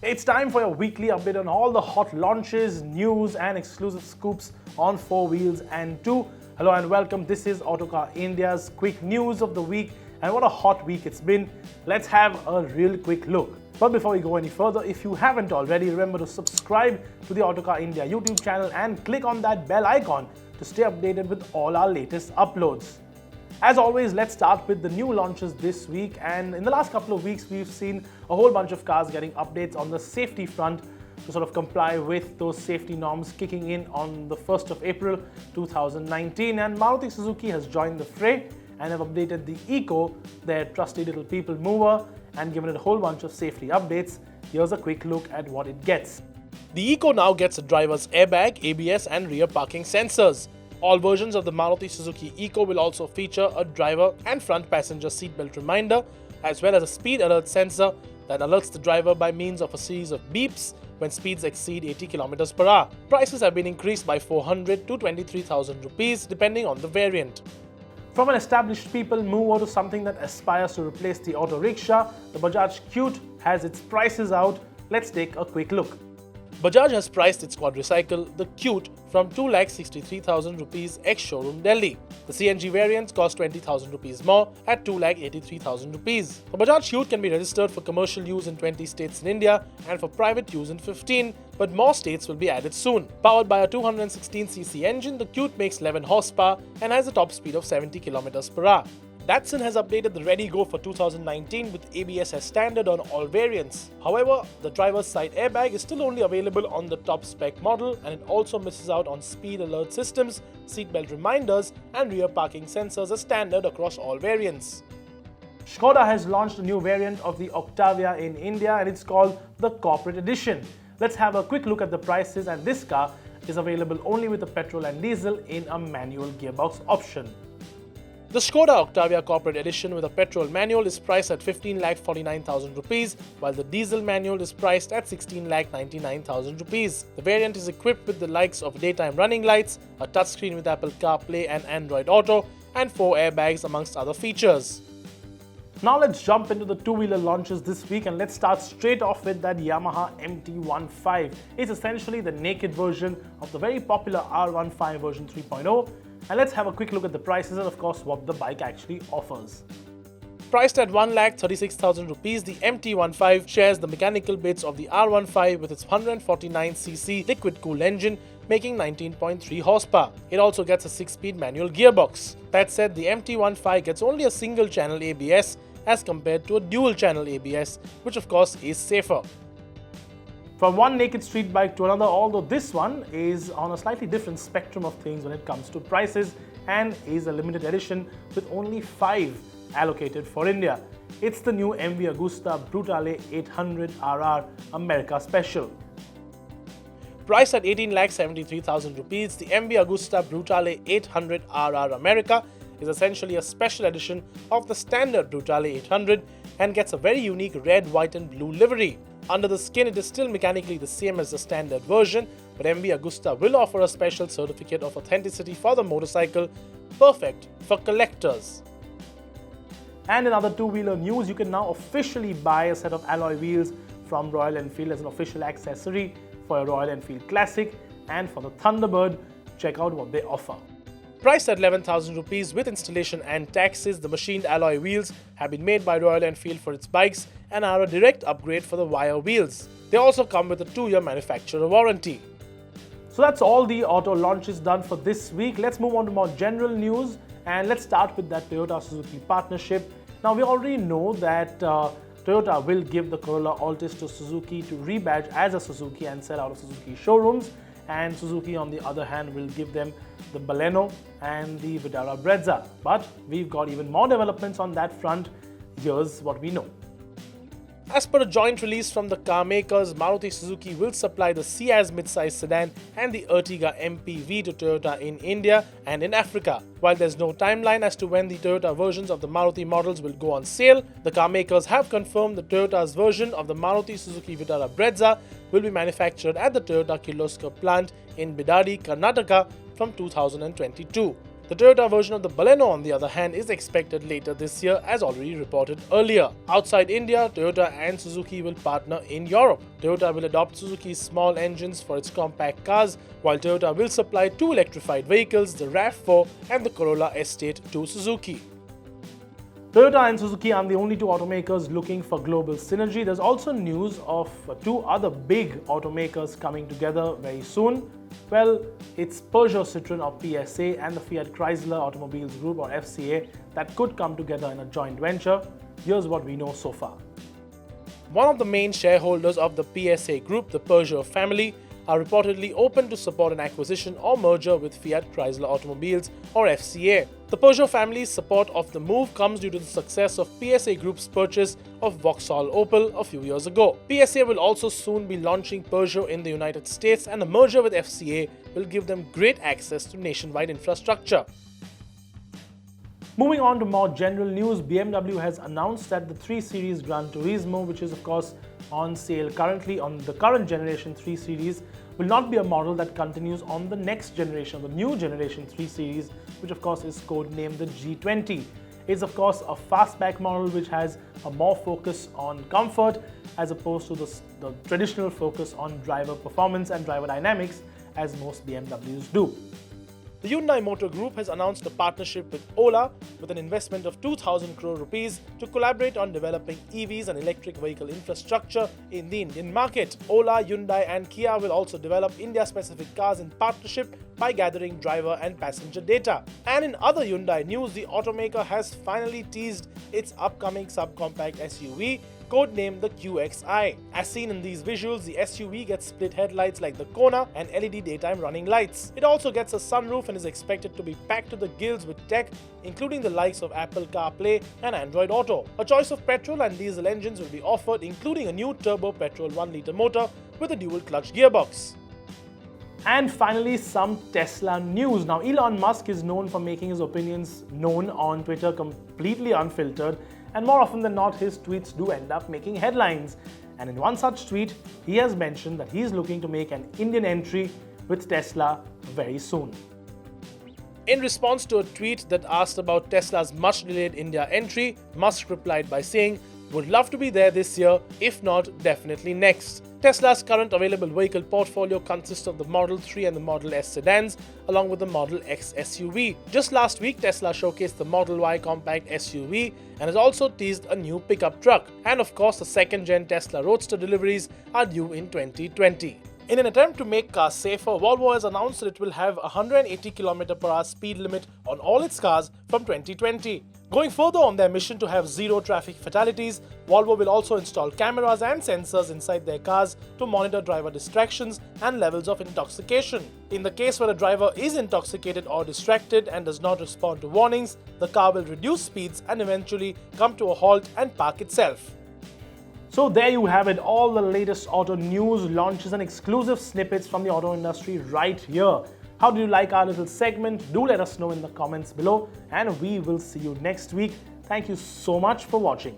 It's time for your weekly update on all the hot launches, news and exclusive scoops on 4 wheels and 2. Hello and welcome. This is Autocar India's quick news of the week, and what a hot week it's been. Let's have a real quick look. But before we go any further, if you haven't already, remember to subscribe to the Autocar India YouTube channel and click on that bell icon to stay updated with all our latest uploads. As always, let's start with the new launches this week, and in the last couple of weeks we've seen a whole bunch of cars getting updates on the safety front to sort of comply with those safety norms kicking in on the 1st of April 2019, and Maruti Suzuki has joined the fray and have updated the Eco, their trusty little people mover, and given it a whole bunch of safety updates. Here's a quick look at what it gets. The Eco now gets a driver's airbag, ABS and rear parking sensors. All versions of the Maruti Suzuki Eco will also feature a driver and front passenger seatbelt reminder, as well as a speed alert sensor that alerts the driver by means of a series of beeps when speeds exceed 80 km per hour. Prices have been increased by 400 to 23,000 rupees depending on the variant. From an established people mover to something that aspires to replace the auto rickshaw, the Bajaj Cute has its prices out. Let's take a quick look. Bajaj has priced its quadricycle, the Cute, from 2,63,000 rupees ex-showroom Delhi. The CNG variants cost 20,000 rupees more at 2,83,000 rupees. The Bajaj Cute can be registered for commercial use in 20 states in India and for private use in 15, but more states will be added soon. Powered by a 216cc engine, the Cute makes 11 horsepower and has a top speed of 70 km per hour. Datsun has updated the Ready Go for 2019 with ABS as standard on all variants. However, the driver's side airbag is still only available on the top spec model, and it also misses out on speed alert systems, seatbelt reminders and rear parking sensors as standard across all variants. Skoda has launched a new variant of the Octavia in India, and it's called the Corporate Edition. Let's have a quick look at the prices, and this car is available only with a petrol and diesel in a manual gearbox option. The Skoda Octavia Corporate Edition with a petrol manual is priced at 15,49,000 rupees, while the diesel manual is priced at 16,99,000 rupees. The variant is equipped with the likes of daytime running lights, a touchscreen with Apple CarPlay and Android Auto, and 4 airbags amongst other features. Now let's jump into the two-wheeler launches this week, and let's start straight off with that Yamaha MT15. It's essentially the naked version of the very popular R15 version 3.0. And let's have a quick look at the prices and of course what the bike actually offers. Priced at 1,36,000 rupees, the MT15 shares the mechanical bits of the R15 with its 149cc liquid-cooled engine making 19.3 horsepower. It also gets a 6-speed manual gearbox. That said, the MT15 gets only a single-channel ABS as compared to a dual-channel ABS, which of course is safer. From one naked street bike to another, although this one is on a slightly different spectrum of things when it comes to prices and is a limited edition with only 5 allocated for India. It's the new MV Agusta Brutale 800RR America Special. Priced at 18,73,000 rupees, the MV Agusta Brutale 800RR America is essentially a special edition of the standard Brutale 800 and gets a very unique red, white and blue livery. Under the skin, it is still mechanically the same as the standard version, but MV Agusta will offer a special certificate of authenticity for the motorcycle, perfect for collectors. And in other two-wheeler news, you can now officially buy a set of alloy wheels from Royal Enfield as an official accessory for a Royal Enfield Classic, and for the Thunderbird, check out what they offer. Priced at 11,000 rupees with installation and taxes, the machined alloy wheels have been made by Royal Enfield for its bikes and are a direct upgrade for the wire wheels. They also come with a 2-year manufacturer warranty. So that's all the auto launches done for this week. Let's move on to more general news, and let's start with that Toyota-Suzuki partnership. Now we already know that Toyota will give the Corolla Altis to Suzuki to rebadge as a Suzuki and sell out of Suzuki showrooms, and Suzuki on the other hand will give them the Baleno and the Vitara Brezza. But we've got even more developments on that front. Here's what we know. As per a joint release from the car makers, Maruti Suzuki will supply the Ciaz midsize sedan and the Ertiga MPV to Toyota in India and in Africa. While there's no timeline as to when the Toyota versions of the Maruti models will go on sale, the car makers have confirmed that Toyota's version of the Maruti Suzuki Vitara Brezza will be manufactured at the Toyota Kirloskar plant in Bidadi, Karnataka from 2022. The Toyota version of the Baleno, on the other hand, is expected later this year, as already reported earlier. Outside India, Toyota and Suzuki will partner in Europe. Toyota will adopt Suzuki's small engines for its compact cars, while Toyota will supply two electrified vehicles, the RAV4 and the Corolla Estate, to Suzuki. Toyota and Suzuki aren't the only two automakers looking for global synergy. There's also news of two other big automakers coming together very soon. Well, it's Peugeot Citroën of PSA and the Fiat Chrysler Automobiles Group or FCA that could come together in a joint venture. Here's what we know so far. One of the main shareholders of the PSA group, the Peugeot family, are reportedly open to support an acquisition or merger with Fiat Chrysler Automobiles or FCA. The Peugeot family's support of the move comes due to the success of PSA Group's purchase of Vauxhall Opel a few years ago. PSA will also soon be launching Peugeot in the United States, and a merger with FCA will give them great access to nationwide infrastructure. Moving on to more general news, BMW has announced that the 3 Series Gran Turismo, which is of course on sale currently on the current generation 3 Series, will not be a model that continues on the next generation, the new generation 3 Series, which of course is codenamed the G20. It's of course a fastback model which has a more focus on comfort as opposed to the traditional focus on driver performance and driver dynamics as most BMWs do. The Hyundai Motor Group has announced a partnership with Ola with an investment of 2,000 crore rupees to collaborate on developing EVs and electric vehicle infrastructure in the Indian market. Ola, Hyundai and Kia will also develop India-specific cars in partnership by gathering driver and passenger data. And in other Hyundai news, the automaker has finally teased its upcoming subcompact SUV, codenamed the QXi. As seen in these visuals, the SUV gets split headlights like the Kona and LED daytime running lights. It also gets a sunroof and is expected to be packed to the gills with tech, including the likes of Apple CarPlay and Android Auto. A choice of petrol and diesel engines will be offered, including a new turbo petrol 1-litre motor with a dual clutch gearbox. And finally, some Tesla news. Now, Elon Musk is known for making his opinions known on Twitter completely unfiltered, and more often than not, his tweets do end up making headlines. And in one such tweet, he has mentioned that he's looking to make an Indian entry with Tesla very soon. In response to a tweet that asked about Tesla's much-delayed India entry, Musk replied by saying, "Would love to be there this year, if not, definitely next." Tesla's current available vehicle portfolio consists of the Model 3 and the Model S sedans, along with the Model X SUV. Just last week, Tesla showcased the Model Y compact SUV and has also teased a new pickup truck. And of course, the second-gen Tesla Roadster deliveries are due in 2020. In an attempt to make cars safer, Volvo has announced that it will have a 180 km/h speed limit on all its cars from 2020. Going further on their mission to have zero traffic fatalities, Volvo will also install cameras and sensors inside their cars to monitor driver distractions and levels of intoxication. In the case where a driver is intoxicated or distracted and does not respond to warnings, the car will reduce speeds and eventually come to a halt and park itself. So there you have it, all the latest auto news, launches and exclusive snippets from the auto industry right here. How do you like our little segment? Do let us know in the comments below, and we will see you next week. Thank you so much for watching.